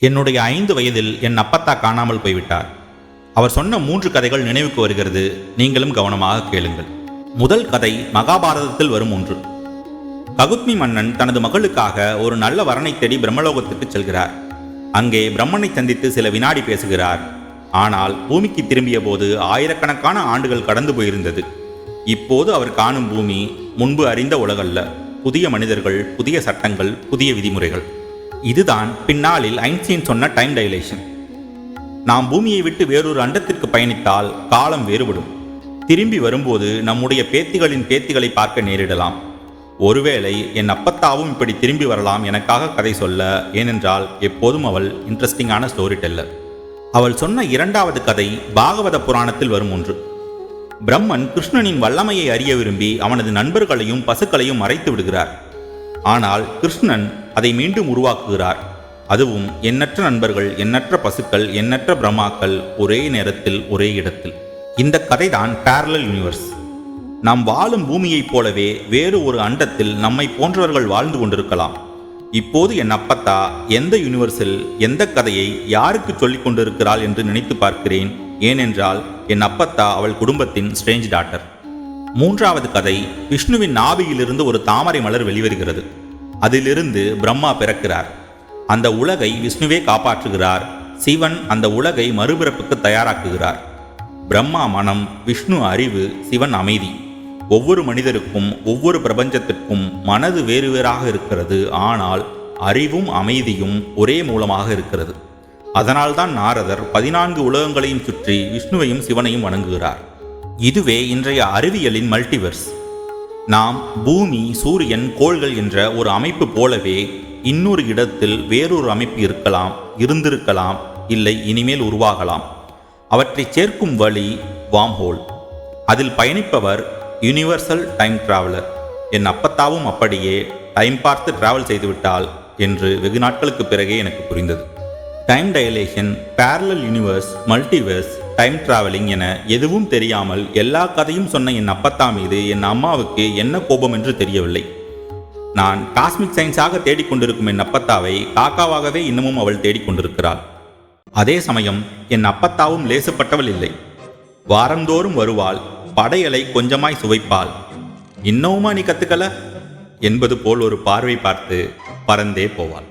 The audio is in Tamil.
என்னுடைய 5 வயதில் என் அப்பத்தா காணாமல் போய்விட்டார். அவர் சொன்ன 3 கதைகள் நினைவுக்கு வருகிறது. நீங்களும் கவனமாக கேளுங்கள். முதல் கதை மகாபாரதத்தில் வரும் ஒன்று. ககுத்மி மன்னன் தனது மகளுக்காக ஒரு நல்ல வரனை தேடி பிரம்மலோகத்துக்கு செல்கிறார். அங்கே பிரம்மனை சந்தித்து சில வினாடி பேசுகிறார். ஆனால் பூமிக்கு திரும்பிய போது ஆயிரக்கணக்கான ஆண்டுகள் கடந்து போயிருந்தது. இப்போது அவர் காணும் பூமி முன்பு அறிந்த உலகல்ல. புதிய மனிதர்கள், புதிய சட்டங்கள், புதிய விதிமுறைகள். இதுதான் பின்னாளில் ஐன்ஸ்டீன் சொன்ன டைம் டைலேஷன். நாம் பூமியை விட்டு வேறொரு அண்டத்திற்கு பயணித்தால் காலம் வேறுபடும். திரும்பி வரும்போது நம்முடைய பேத்திகளின் பேத்திகளை பார்க்க நேரிடலாம். ஒருவேளை என் அப்பத்தாவும் இப்படி திரும்பி வரலாம் எனக்காக கதை சொல்ல. ஏனென்றால் எப்போதும் அவள் இன்ட்ரெஸ்டிங்கான ஸ்டோரி டெல்லர். அவள் சொன்ன 2வது கதை பாகவத புராணத்தில் வரும் ஒன்று. பிரம்மன் கிருஷ்ணனின் வல்லமையை அறிய விரும்பி அவனது நண்பர்களையும் பசுக்களையும் மறைத்து விடுகிறார். ஆனால் கிருஷ்ணன் அதை மீண்டும் உருவாக்குகிறார். அதுவும் எண்ணற்ற நண்பர்கள், எண்ணற்ற பசுக்கள், எண்ணற்ற பிரம்மாக்கள், ஒரே நேரத்தில் ஒரே இடத்தில். இந்த கதைதான் பேரலல் யூனிவர்ஸ். நாம் வாழும் பூமியைப் போலவே வேறு ஒரு அண்டத்தில் நம்மை போன்றவர்கள் வாழ்ந்து கொண்டிருக்கலாம். இப்போது என் அப்பத்தா எந்த யூனிவர்ஸில் எந்த கதையை யாருக்கு சொல்லிக் கொண்டிருக்கிறாள் என்று நினைத்து பார்க்கிறேன். ஏனென்றால் என் அப்பத்தா அவள் குடும்பத்தின் ஸ்ட்ரேஞ்ச் டாட்டர். 3வது கதை விஷ்ணுவின் நாபியிலிருந்து ஒரு தாமரை மலர் வெளிவருகிறது. அதிலிருந்து பிரம்மா பிறக்கிறார். அந்த உலகை விஷ்ணுவே காப்பாற்றுகிறார். சிவன் அந்த உலகை மறுபிறப்புக்கு தயாராக்குகிறார். பிரம்மா மனம், விஷ்ணு அறிவு, சிவன் அமைதி. ஒவ்வொரு மனிதருக்கும் ஒவ்வொரு பிரபஞ்சத்திற்கும் மனது வேறு வேறாக இருக்கிறது. ஆனால் அறிவும் அமைதியும் ஒரே மூலமாக இருக்கிறது. அதனால்தான் நாரதர் 14 உலகங்களையும் சுற்றி விஷ்ணுவையும் சிவனையும் வணங்குகிறார். இதுவே இன்றைய அறிவியலின் மல்டிவர்ஸ். நாம் பூமி, சூரியன், கோள்கள் என்ற ஒரு அமைப்பு போலவே இன்னொரு இடத்தில் வேறொரு அமைப்பு இருக்கலாம், இருந்திருக்கலாம், இல்லை இனிமேல் உருவாகலாம். அவற்றை சேர்க்கும் வழி வார்ம்ஹோல். அதில் பயணிப்பவர் யூனிவர்சல் டைம் டிராவலர். என் அப்பத்தாவும் அப்படியே டைம் பார்த்து டிராவல் செய்துவிட்டால் என்று வெகு நாட்களுக்கு பிறகே எனக்கு புரிந்தது. Time dilation, parallel universe, multiverse, time travelling என எதுவும் தெரியாமல் எல்லா கதையும் சொன்ன என் அப்பத்தா மீது என் அம்மாவுக்கு என்ன கோபம் என்று தெரியவில்லை. நான் காஸ்மிக் சயின்ஸாக தேடிக்கொண்டிருக்கும் என் அப்பத்தாவை காக்காவாகவே இன்னமும் அவள் தேடிக்கொண்டிருக்கிறாள். அதே சமயம் என் அப்பத்தாவும் லேசுப்பட்டவள் இல்லை. வாரந்தோறும் வருவாள், படையலை கொஞ்சமாய் சுவைப்பாள். இன்னமுமா நீ கத்துக்கல என்பது போல் ஒரு பார்வை பார்த்து பறந்தே போவாள்.